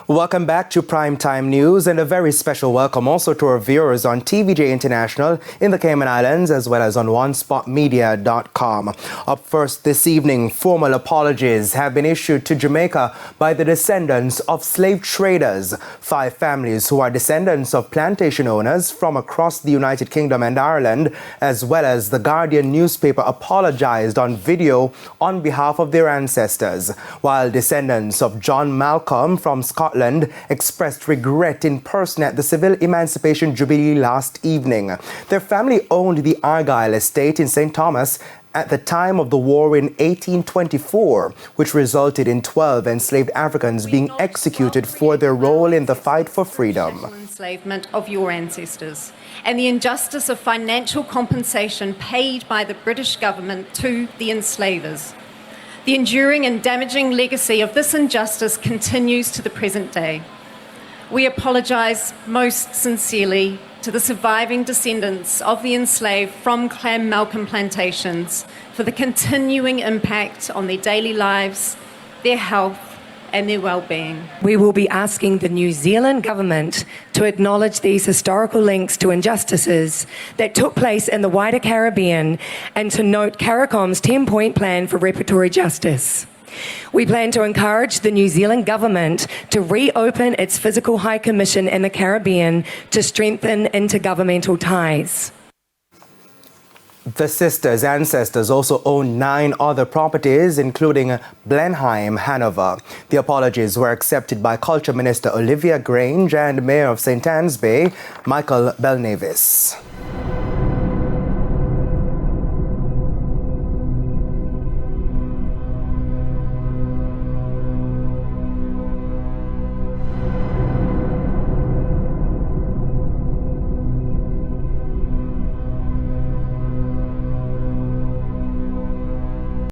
Welcome back to Primetime News, and a very special welcome also to our viewers on TVJ International in the Cayman Islands as well as on onespotmedia.com. Up first this evening, formal apologies have been issued to Jamaica by the descendants of slave traders. 5 families who are descendants of plantation owners from across the United Kingdom and Ireland, as well as the Guardian newspaper, apologized on video on behalf of their ancestors, while descendants of John Malcolm from Scotland expressed regret in person at the Civil Emancipation Jubilee last evening. Their family owned the Argyle estate in St. Thomas at the time of the war in 1824, which resulted in 12 enslaved Africans being executed for their role in the fight for freedom. Enslavement of your ancestors and the injustice of financial compensation paid by the British government to the enslavers. The enduring and damaging legacy of this injustice continues to the present day. We apologise most sincerely to the surviving descendants of the enslaved from Clan Malcolm plantations for the continuing impact on their daily lives, their health and their well-being. We will be asking the New Zealand government to acknowledge these historical links to injustices that took place in the wider Caribbean and to note CARICOM's 10-point plan for reparatory justice. We plan to encourage the New Zealand government to reopen its Physical High Commission in the Caribbean to strengthen intergovernmental ties. The sisters' ancestors also own 9 other properties, including Blenheim, Hanover. The apologies were accepted by Culture Minister Olivia Grange and Mayor of St. Anne's Bay, Michael Belnavis.